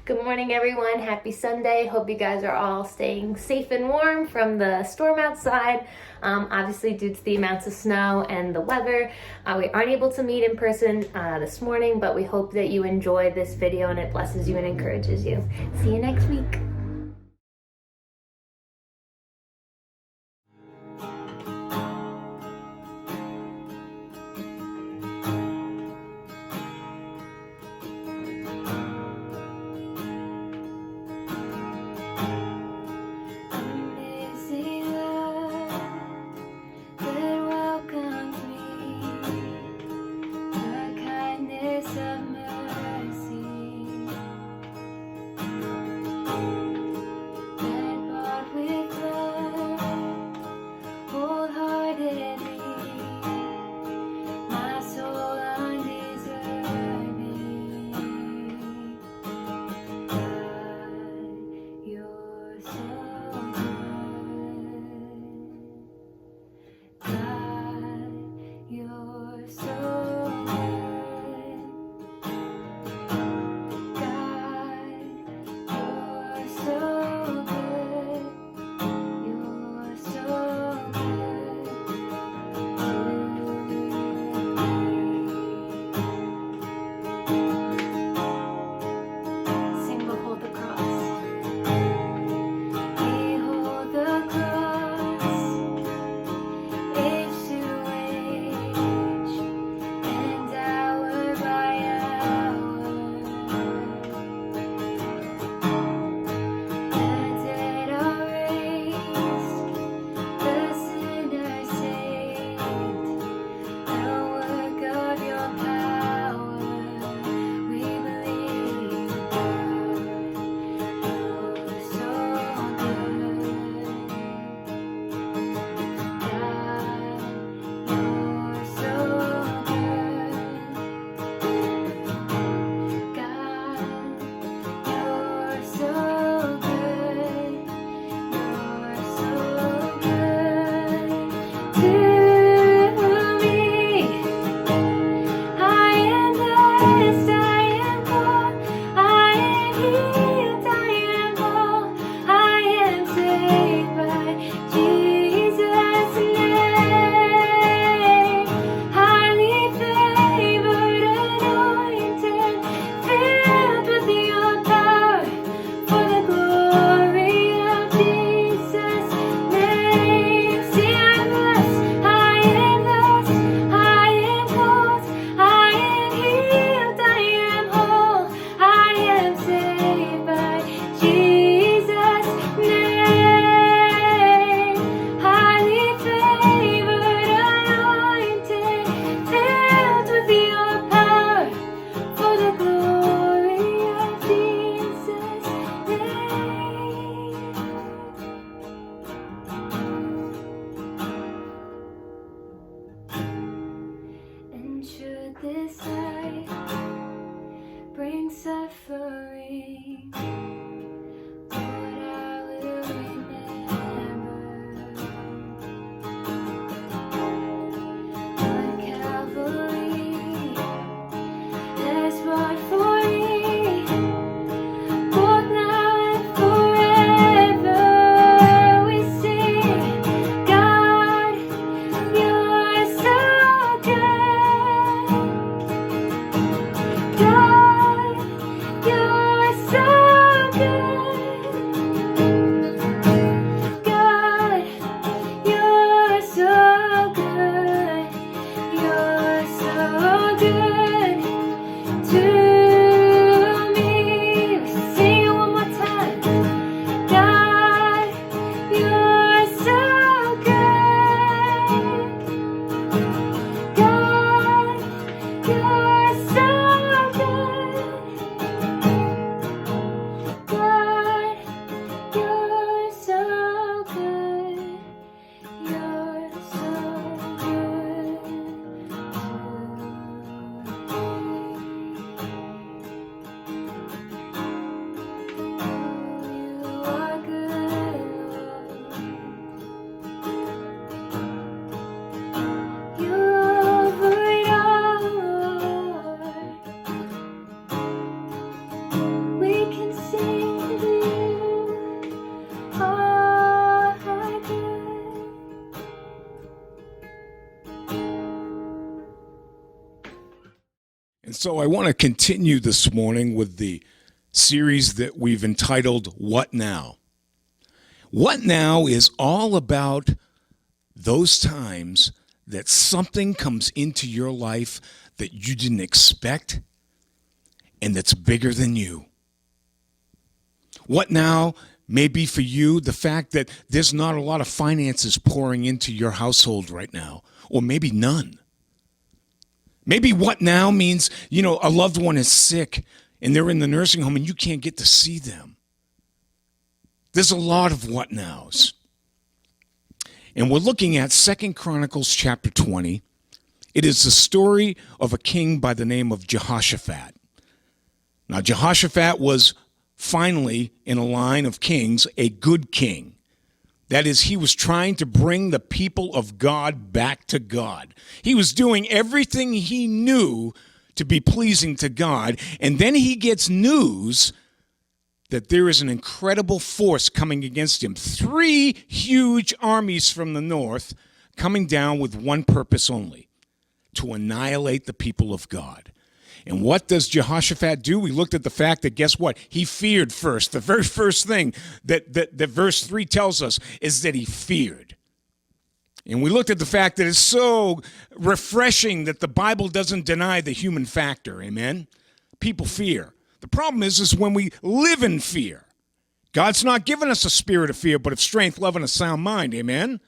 Good morning, everyone. Happy Sunday. Hope you guys are all staying safe and warm from the storm outside. Obviously, due to the amounts of snow and the weather, we aren't able to meet in person this morning, but we hope that you enjoy this video and it blesses you and encourages you. See you next week. This life brings suffering, but I will remember what Calvary has wrought for me, both now and forever. We sing, God, you're so good. So I want to continue this morning with the series that we've entitled, What Now? What Now is all about those times that something comes into your life that you didn't expect and that's bigger than you. What now may be for you the fact that there's not a lot of finances pouring into your household right now, or maybe none. Maybe what now means, a loved one is sick and they're in the nursing home and you can't get to see them. There's a lot of what nows. And we're looking at 2 Chronicles chapter 20. It is the story of a king by the name of Jehoshaphat. Now, Jehoshaphat was finally, in a line of kings, a good king. That is, he was trying to bring the people of God back to God. He was doing everything he knew to be pleasing to God. And then he gets news that there is an incredible force coming against him. 3 huge armies from the north coming down with one purpose only: to annihilate the people of God. And what does Jehoshaphat do? We looked at the fact that, guess what? He feared first. The very first thing that verse 3 tells us is that he feared. And we looked at the fact that it's so refreshing that the Bible doesn't deny the human factor. Amen? People fear. The problem is when we live in fear. God's not given us a spirit of fear, but of strength, love, and a sound mind. Amen?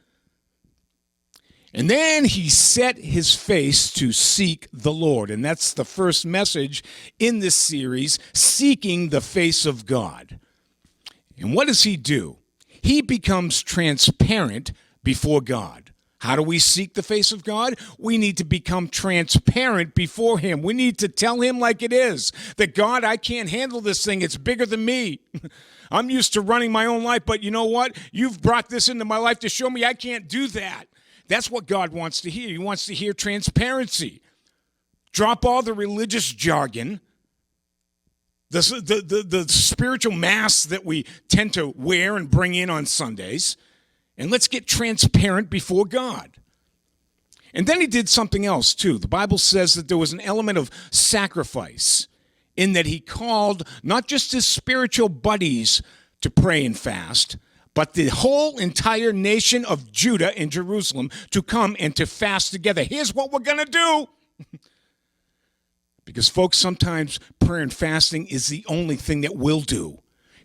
And then he set his face to seek the Lord. And that's the first message in this series, seeking the face of God. And what does he do? He becomes transparent before God. How do we seek the face of God? We need to become transparent before him. We need to tell him like it is, that God, I can't handle this thing. It's bigger than me. I'm used to running my own life, but you know what? You've brought this into my life to show me I can't do that. That's what God wants to hear. He wants to hear transparency. Drop all the religious jargon, the spiritual masks that we tend to wear and bring in on Sundays, and let's get transparent before God. And then he did something else too. The Bible says that there was an element of sacrifice in that he called not just his spiritual buddies to pray and fast, but the whole entire nation of Judah and Jerusalem to come and to fast together. Here's what we're going to do. Because, folks, sometimes prayer and fasting is the only thing that we'll do.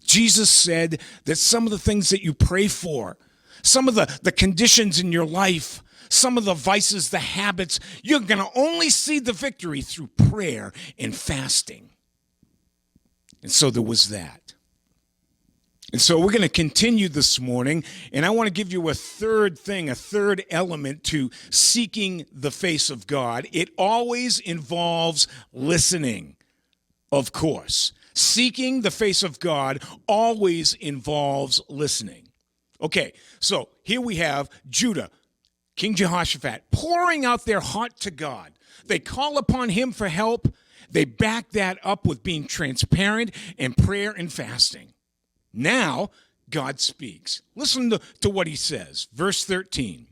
Jesus said that some of the things that you pray for, some of the conditions in your life, some of the vices, the habits, you're going to only see the victory through prayer and fasting. And so there was that. And so we're going to continue this morning, and I want to give you a third element to seeking the face of God. It always involves listening, of course. Seeking the face of God always involves listening. Okay, so here we have Judah, King Jehoshaphat, pouring out their heart to God. They call upon him for help. They back that up with being transparent and prayer and fasting. Now, God speaks. Listen to what he says. Verse 13.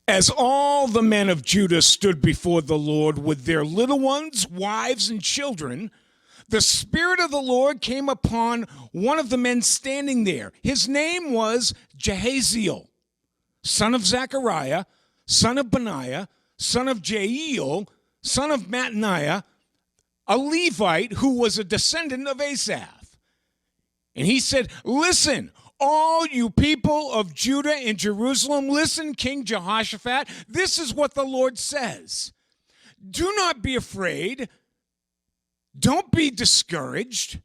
As all the men of Judah stood before the Lord with their little ones, wives, and children, the Spirit of the Lord came upon one of the men standing there. His name was Jehaziel, son of Zechariah, son of Benaiah, son of Jael, son of Mattaniah, a Levite who was a descendant of Asaph. And he said, listen, all you people of Judah and Jerusalem, listen, King Jehoshaphat, this is what the Lord says. Do not be afraid. Don't be discouraged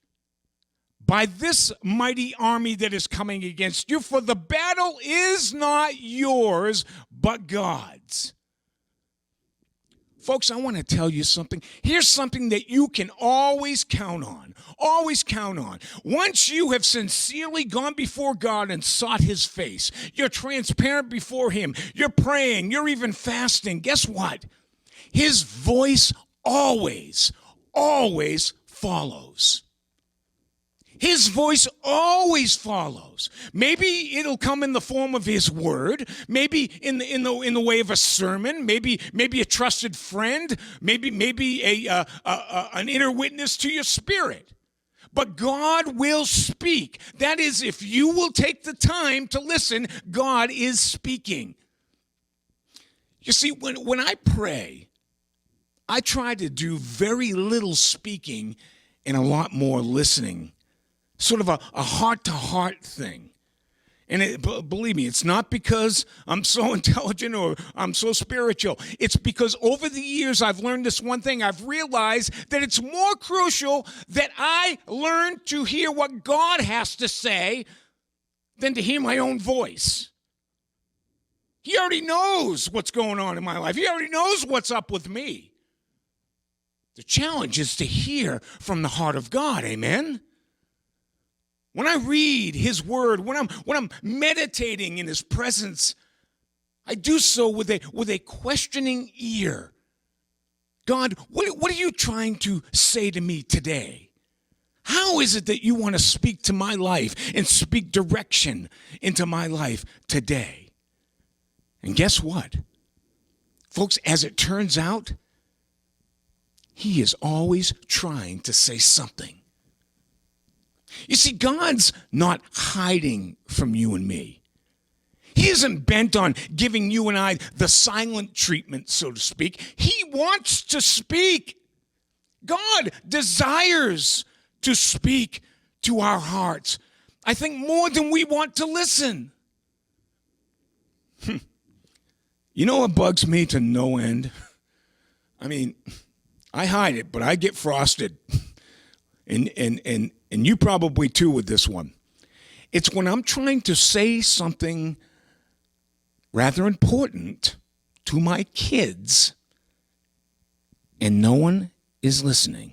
by this mighty army that is coming against you, for the battle is not yours, but God's. Folks, I want to tell you something. Here's something that you can always count on. Always count on. Once you have sincerely gone before God and sought his face, you're transparent before him, you're praying, you're even fasting, guess what? His voice always follows. His voice always follows. Maybe it'll come in the form of his word, maybe in the way of a sermon, maybe a trusted friend, maybe an inner witness to your spirit. But God will speak. That is, if you will take the time to listen, God is speaking. You see, when I pray, I try to do very little speaking and a lot more listening. Sort of a heart-to-heart thing. And believe me, it's not because I'm so intelligent or I'm so spiritual. It's because over the years I've learned this one thing. I've realized that it's more crucial that I learn to hear what God has to say than to hear my own voice. He already knows what's going on in my life. He already knows what's up with me. The challenge is to hear from the heart of God, amen? When I read his word, when I'm meditating in his presence, I do so with a questioning ear. God, what are you trying to say to me today? How is it that you want to speak to my life and speak direction into my life today? And guess what? Folks, as it turns out, he is always trying to say something. You see, God's not hiding from you and me. He isn't bent on giving you and I the silent treatment, so to speak. He wants to speak. God desires to speak to our hearts. I think more than we want to listen. You know what bugs me to no end? I mean, I hide it, but I get frosted. And you probably too with this one. It's when I'm trying to say something rather important to my kids and no one is listening.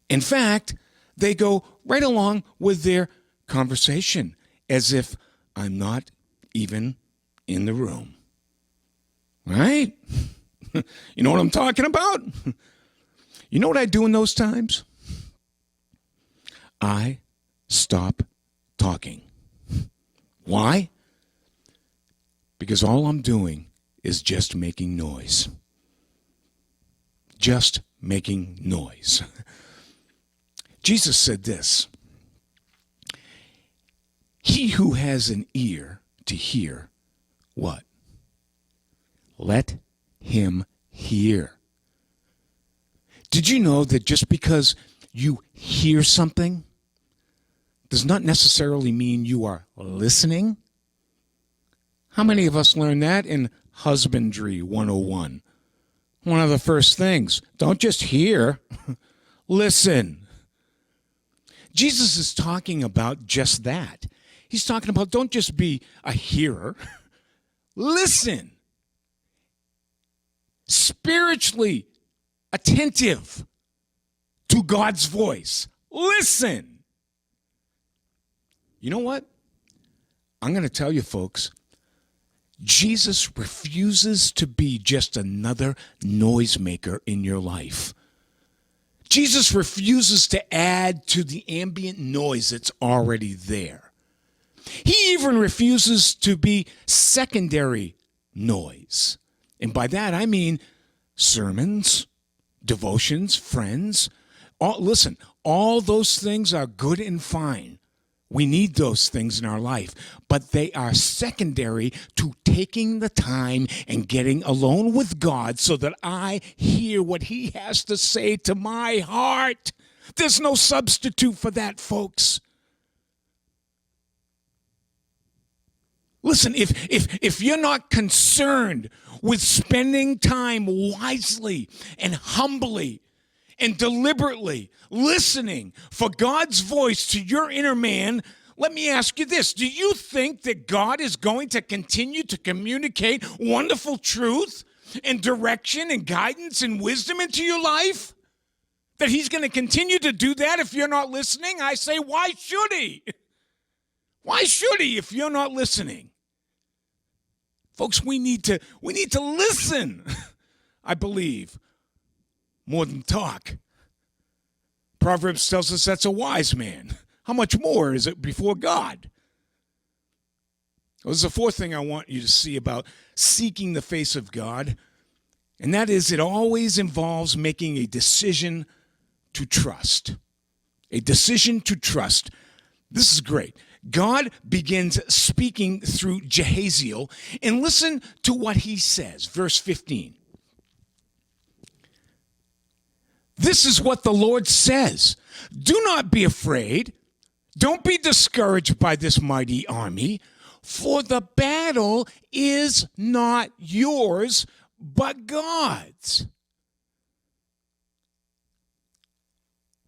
In fact, they go right along with their conversation as if I'm not even in the room. Right? You know what I'm talking about? You know what I do in those times? I stop talking. Why? Because all I'm doing is just making noise. Just making noise. Jesus said this, he who has an ear to hear, what? Let him hear. Did you know that just because you hear something does not necessarily mean you are listening? How many of us learned that in Husbandry 101? One of the first things, don't just hear, listen. Jesus is talking about just that. He's talking about don't just be a hearer, listen. Spiritually attentive to God's voice. Listen. You know what? I'm going to tell you, folks, Jesus refuses to be just another noisemaker in your life. Jesus refuses to add to the ambient noise that's already there. He even refuses to be secondary noise. And by that, I mean sermons, devotions, friends. Listen, all those things are good and fine. We need those things in our life, but they are secondary to taking the time and getting alone with God so that I hear what he has to say to my heart. There's no substitute for that, folks. Listen, if you're not concerned with spending time wisely and humbly and deliberately listening for God's voice to your inner man, let me ask you this. Do you think that God is going to continue to communicate wonderful truth and direction and guidance and wisdom into your life? That he's going to continue to do that if you're not listening? I say, why should he? Why should he if you're not listening? Folks, we need to listen, I believe, more than talk. Proverbs tells us that's a wise man how much more is it before God? Well, there's a fourth thing I want you to see about seeking the face of God, and that is it always involves making a decision to trust. A decision to trust. This is great. God begins speaking through Jehaziel, and listen to what he says. Verse 15. This is what the Lord says. Do not be afraid. Don't be discouraged by this mighty army, for the battle is not yours, but God's.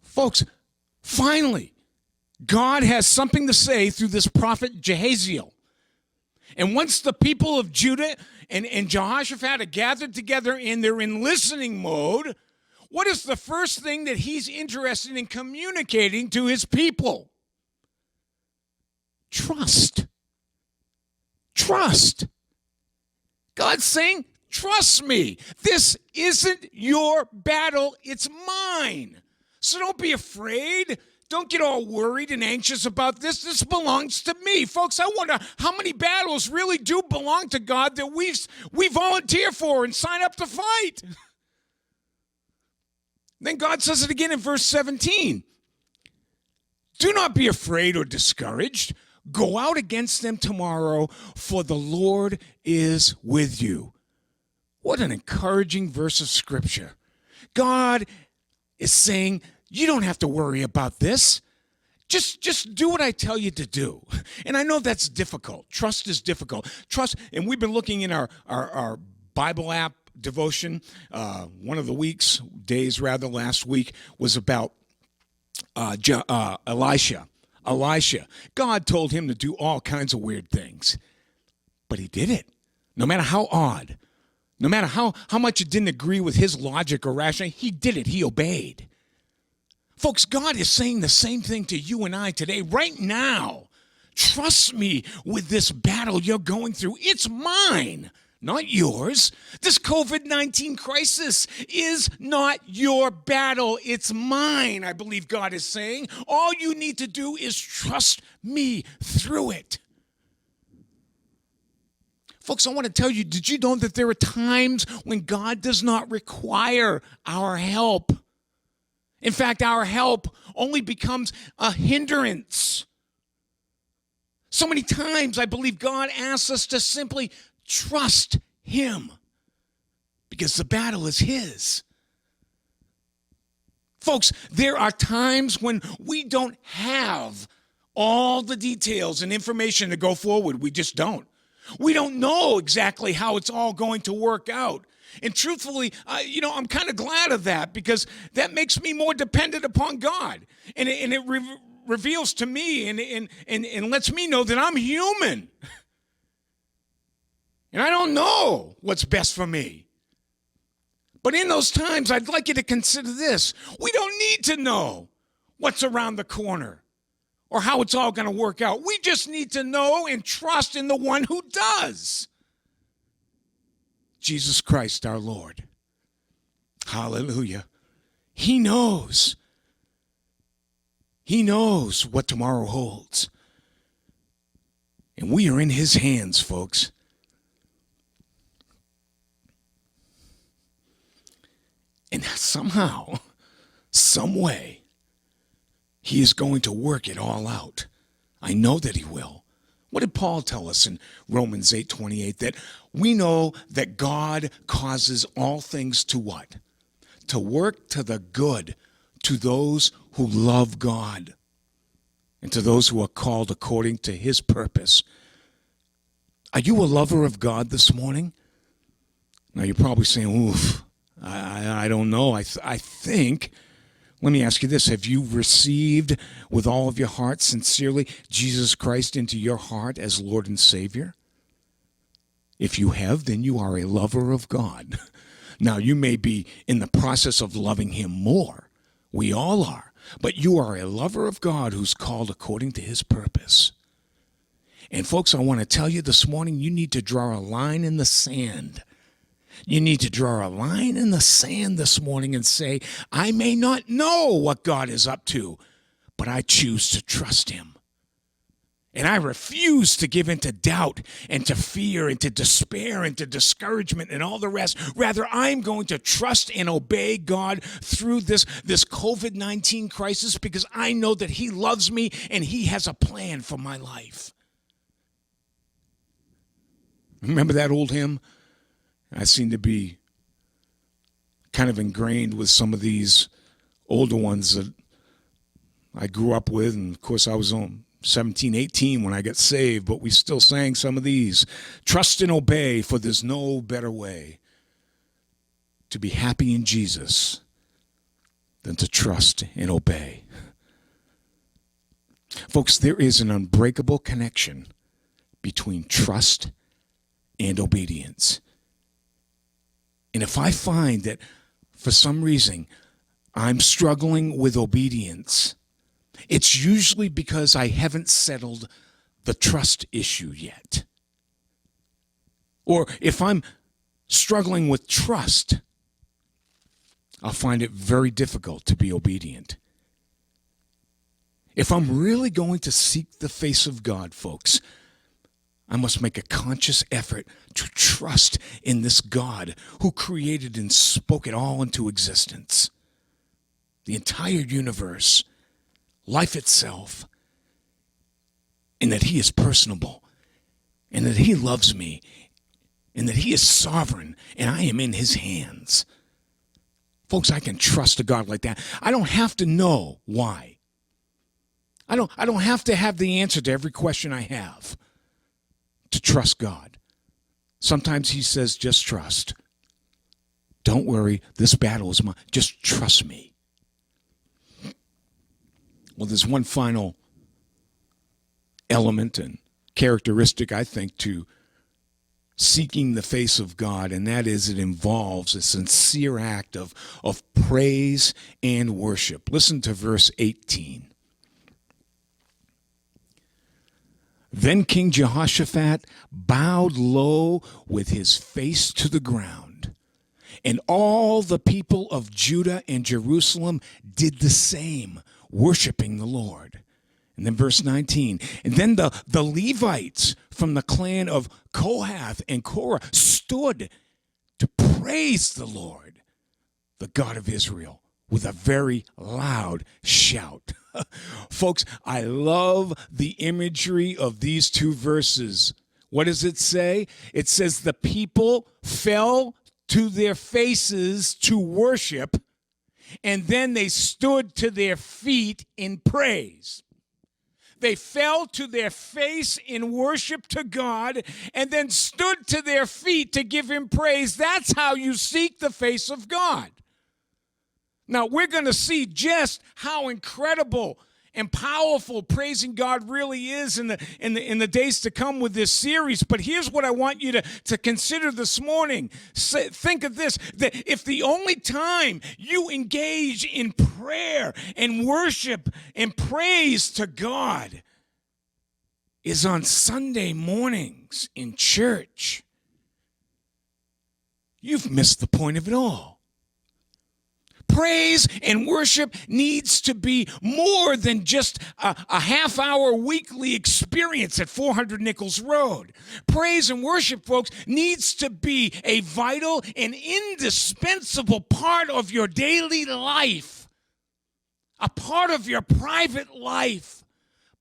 Folks, finally, God has something to say through this prophet Jehaziel. And once the people of Judah and Jehoshaphat are gathered together and they're in listening mode, what is the first thing that he's interested in communicating to his people? Trust. Trust. God's saying, trust me. This isn't your battle, it's mine. So don't be afraid. Don't get all worried and anxious about this. This belongs to me. Folks, I wonder how many battles really do belong to God that we volunteer for and sign up to fight. Then God says it again in verse 17. Do not be afraid or discouraged. Go out against them tomorrow, for the Lord is with you. What an encouraging verse of Scripture. God is saying, you don't have to worry about this. Just do what I tell you to do. And I know that's difficult. Trust is difficult. Trust, and we've been looking in our Bible app devotion. One of the days last week was about Elisha. God told him to do all kinds of weird things, but he did it. No matter how odd, no matter how much it didn't agree with his logic or rationale, he did it. He obeyed. Folks, God is saying the same thing to you and I today, right now. Trust me with this battle you're going through. It's mine, not yours. This COVID-19 crisis is not your battle. It's mine, I believe God is saying. All you need to do is trust me through it. Folks, I want to tell you, did you know that there are times when God does not require our help? In fact, our help only becomes a hindrance. So many times I believe God asks us to simply trust him because the battle is his. Folks, there are times when we don't have all the details and information to go forward. We just don't. We don't know exactly how it's all going to work out. And truthfully, I'm kind of glad of that because that makes me more dependent upon God. And it reveals to me and lets me know that I'm human. And I don't know what's best for me. But in those times, I'd like you to consider this. We don't need to know what's around the corner or how it's all going to work out. We just need to know and trust in the one who does. Jesus Christ, our Lord. Hallelujah. He knows. He knows what tomorrow holds. And we are in his hands, folks. And somehow, some way, he is going to work it all out. I know that he will. What did Paul tell us in Romans 8:28? That we know that God causes all things to what? To work to the good to those who love God and to those who are called according to his purpose. Are you a lover of God this morning? Now you're probably saying, oof, I don't know. I think... Let me ask you this. Have you received with all of your heart, sincerely, Jesus Christ into your heart as Lord and Savior? If you have, then you are a lover of God. Now, you may be in the process of loving him more. We all are. But you are a lover of God who's called according to his purpose. And folks, I want to tell you this morning, you need to draw a line in the sand. You need to draw a line in the sand this morning and say, I may not know what God is up to, but I choose to trust him. And I refuse to give in to doubt and to fear and to despair and to discouragement and all the rest. Rather, I'm going to trust and obey God through this COVID-19 crisis because I know that he loves me and he has a plan for my life. Remember that old hymn? I seem to be kind of ingrained with some of these older ones that I grew up with. And, of course, I was on 17, 18 when I got saved, but we still sang some of these. Trust and obey, for there's no better way to be happy in Jesus than to trust and obey. Folks, there is an unbreakable connection between trust and obedience. And if I find that for some reason I'm struggling with obedience, it's usually because I haven't settled the trust issue yet. Or if I'm struggling with trust, I'll find it very difficult to be obedient. If I'm really going to seek the face of God, folks, I must make a conscious effort to trust in this God who created and spoke it all into existence. The entire universe, life itself, and that he is personable, and that he loves me, and that he is sovereign, and I am in his hands. Folks, I can trust a God like that. I don't have to know why. I don't have to have the answer to every question I have to trust God. Sometimes he says, just trust. Don't worry, this battle is mine. Just trust me. Well, there's one final element and characteristic, I think, to seeking the face of God, and that is it involves a sincere act of praise and worship. Listen to verse 18. Then King Jehoshaphat bowed low with his face to the ground, and all the people of Judah and Jerusalem did the same, worshiping the Lord. And then verse 19, and then the Levites from the clan of Kohath and Korah stood to praise the Lord, the God of Israel, with a very loud shout. Folks, I love the imagery of these two verses. What does it say? It says the people fell to their faces to worship, and then they stood to their feet in praise. They fell to their face in worship to God and then stood to their feet to give him praise. That's how you seek the face of God. Now, we're going to see just how incredible and powerful praising God really is in the days to come with this series. But here's what I want you to consider this morning. Think of this, that if the only time you engage in prayer and worship and praise to God is on Sunday mornings in church, you've missed the point of it all. Praise and worship needs to be more than just a half-hour weekly experience at 400 Nichols Road. Praise and worship, folks, needs to be a vital and indispensable part of your daily life, a part of your private life,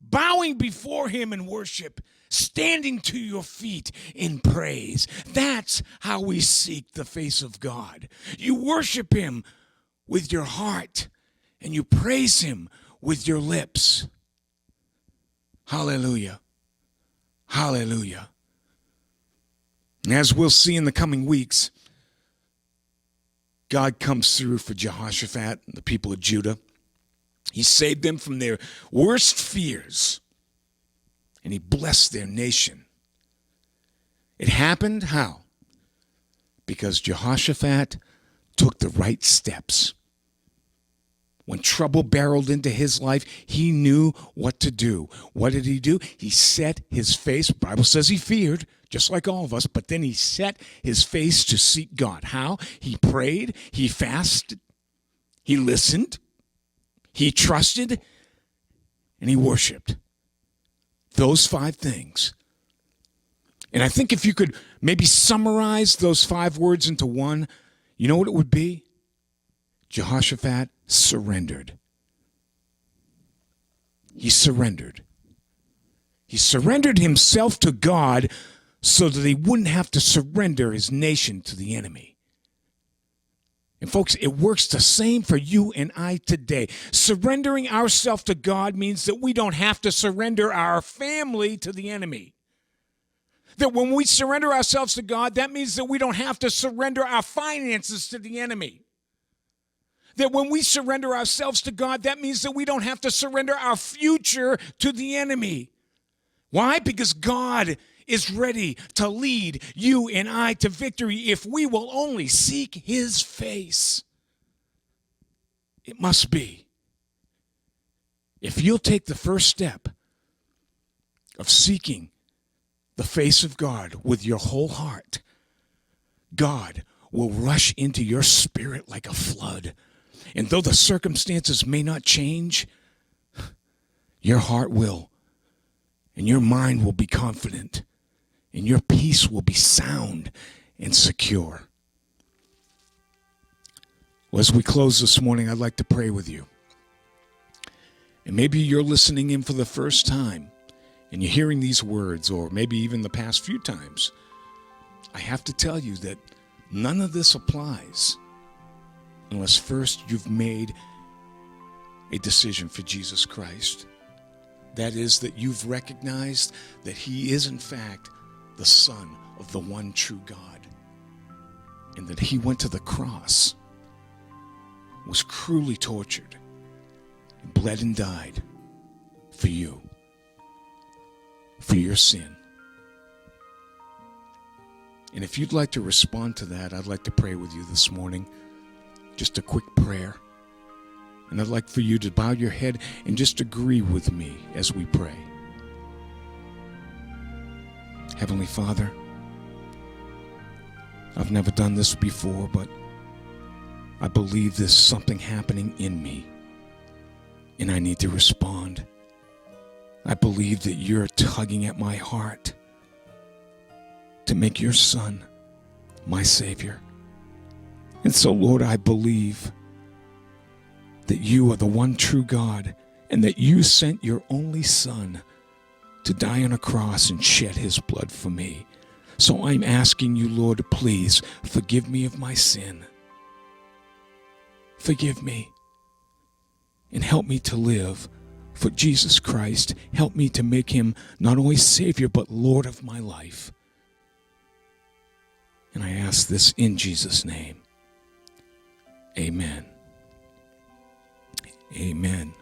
bowing before him in worship, standing to your feet in praise. That's how we seek the face of God. You worship him with your heart, and you praise him with your lips. Hallelujah. Hallelujah. And as we'll see in the coming weeks, God comes through for Jehoshaphat and the people of Judah. He saved them from their worst fears, and he blessed their nation. It happened how? Because Jehoshaphat took the right steps. When trouble barreled into his life, he knew what to do. What did he do? He set his face, the Bible says he feared, just like all of us, but then he set his face to seek God. How? He prayed, he fasted, he listened, he trusted, and he worshiped. Those 5 things. And I think if you could maybe summarize those 5 words into one, you know what it would be? Jehoshaphat surrendered. He surrendered. He surrendered himself to God so that he wouldn't have to surrender his nation to the enemy. And folks, it works the same for you and I today. Surrendering ourselves to God means that we don't have to surrender our family to the enemy. That when we surrender ourselves to God, that means that we don't have to surrender our finances to the enemy. That when we surrender ourselves to God, that means that we don't have to surrender our future to the enemy. Why? Because God is ready to lead you and I to victory if we will only seek his face. It must be. If you'll take the first step of seeking the face of God with your whole heart, God will rush into your spirit like a flood. And though the circumstances may not change, your heart will, and your mind will be confident, and your peace will be sound and secure. Well, as we close this morning, I'd like to pray with you. And maybe you're listening in for the first time, and you're hearing these words, or maybe even the past few times. I have to tell you that none of this applies unless first you've made a decision for Jesus Christ. That is, that you've recognized that he is in fact the Son of the one true God, and that he went to the cross, was cruelly tortured, and bled and died for you, for your sin. And if you'd like to respond to that, I'd like to pray with you this morning. Just a quick prayer. And I'd like for you to bow your head and just agree with me as we pray. Heavenly Father, I've never done this before, but I believe there's something happening in me, and I need to respond. I believe that you're tugging at my heart to make your Son my Savior. And so, Lord, I believe that you are the one true God, and that you sent your only Son to die on a cross and shed his blood for me. So I'm asking you, Lord, please forgive me of my sin. Forgive me and help me to live for Jesus Christ. Help me to make him not only Savior, but Lord of my life. And I ask this in Jesus' name. Amen. Amen.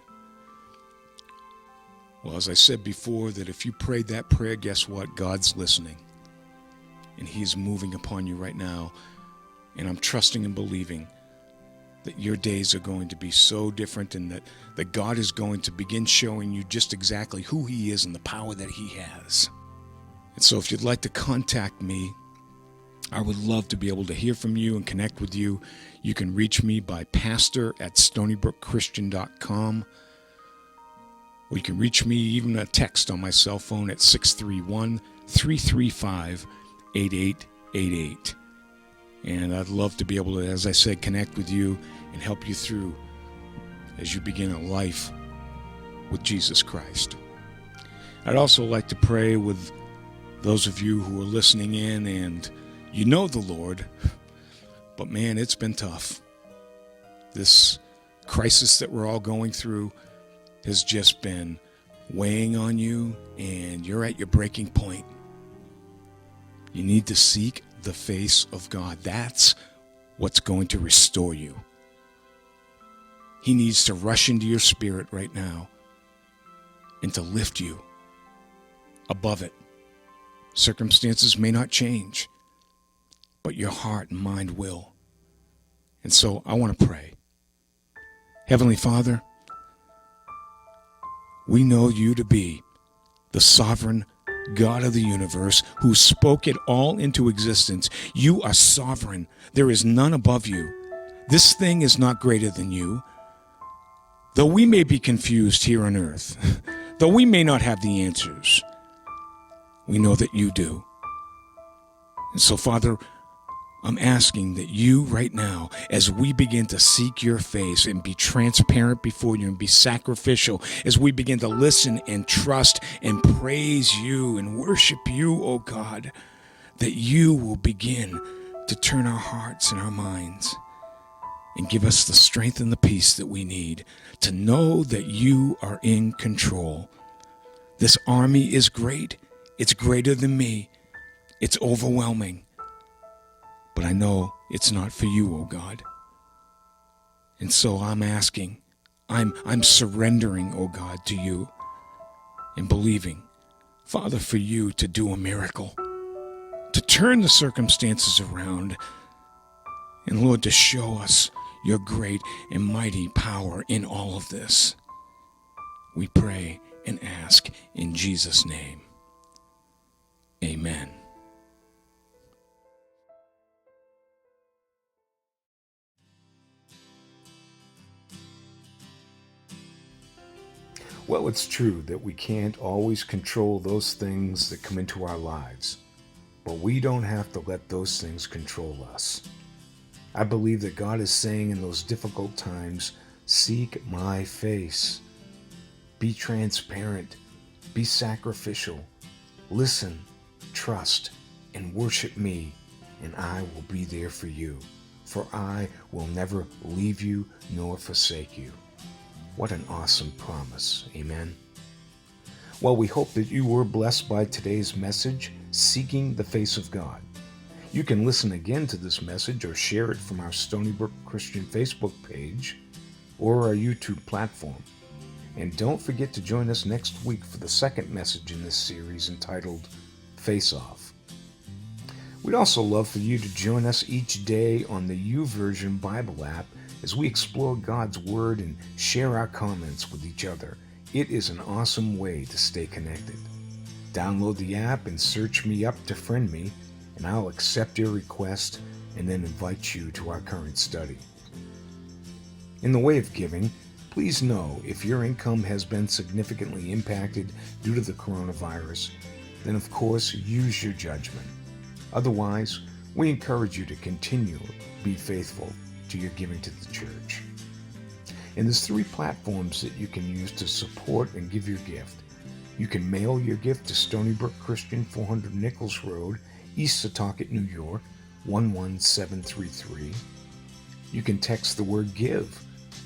Well, as I said before, that if you prayed that prayer, guess what? God's listening. And he is moving upon you right now. And I'm trusting and believing that your days are going to be so different, and that God is going to begin showing you just exactly who he is and the power that he has. And so if you'd like to contact me, I would love to be able to hear from you and connect with you. You can reach me by pastor@stonybrookchristian.com. Or you can reach me even a text on my cell phone at 631-335-8888. And I'd love to be able to, as I said, connect with you and help you through as you begin a life with Jesus Christ. I'd also like to pray with those of you who are listening in and you know the Lord, but man, it's been tough. This crisis that we're all going through has just been weighing on you, and you're at your breaking point. You need to seek the face of God. That's what's going to restore you. He needs to rush into your spirit right now and to lift you above it. Circumstances may not change, but your heart and mind will. And so I want to pray. Heavenly Father, we know you to be the sovereign God of the universe who spoke it all into existence. You are sovereign. There is none above you. This thing is not greater than you. Though we may be confused here on earth, though we may not have the answers, we know that you do. And so, Father, I'm asking that you right now, as we begin to seek your face and be transparent before you and be sacrificial, as we begin to listen and trust and praise you and worship you, oh God, that you will begin to turn our hearts and our minds and give us the strength and the peace that we need to know that you are in control. This army is great. It's greater than me. It's overwhelming. But I know it's not for you, oh God. And so I'm asking, I'm surrendering, oh God, to you and believing, Father, for you to do a miracle, to turn the circumstances around, and Lord, to show us your great and mighty power in all of this. We pray and ask in Jesus' name. Amen. Well, it's true that we can't always control those things that come into our lives, but we don't have to let those things control us. I believe that God is saying in those difficult times, seek my face. Be transparent. Be sacrificial. Listen, trust, and worship me, and I will be there for you. For I will never leave you nor forsake you. What an awesome promise. Amen. Well, we hope that you were blessed by today's message, Seeking the Face of God. You can listen again to this message or share it from our Stony Brook Christian Facebook page or our YouTube platform. And don't forget to join us next week for the second message in this series entitled Face Off. We'd also love for you to join us each day on the YouVersion Bible app as we explore God's Word and share our comments with each other. It is an awesome way to stay connected. Download the app and search me up to friend me, and I'll accept your request and then invite you to our current study. In the way of giving, please know if your income has been significantly impacted due to the coronavirus, then of course use your judgment. Otherwise, we encourage you to continue to be faithful to your giving to the church. And there's 3 platforms that you can use to support and give your gift. You can mail your gift to Stony Brook Christian, 400 Nichols Road, East Setauket, New York, 11733. You can text the word GIVE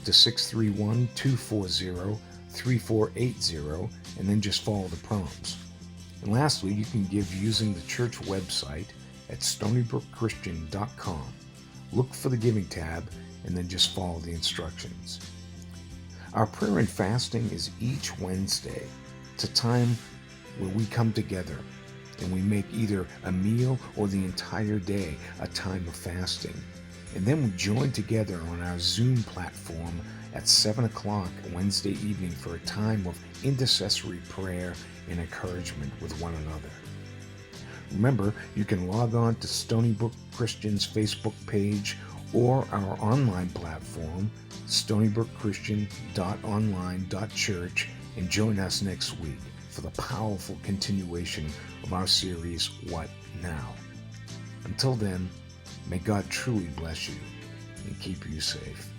to 631-240-3480 and then just follow the prompts. And lastly, you can give using the church website at stonybrookchristian.com. Look for the Giving tab and then just follow the instructions. Our prayer and fasting is each Wednesday. It's a time where we come together and we make either a meal or the entire day a time of fasting. And then we join together on our Zoom platform at 7 o'clock Wednesday evening for a time of intercessory prayer and encouragement with one another. Remember, you can log on to Stony Brook Christian's Facebook page or our online platform, stonybrookchristian.online.church, and join us next week for the powerful continuation of our series, What Now? Until then, may God truly bless you and keep you safe.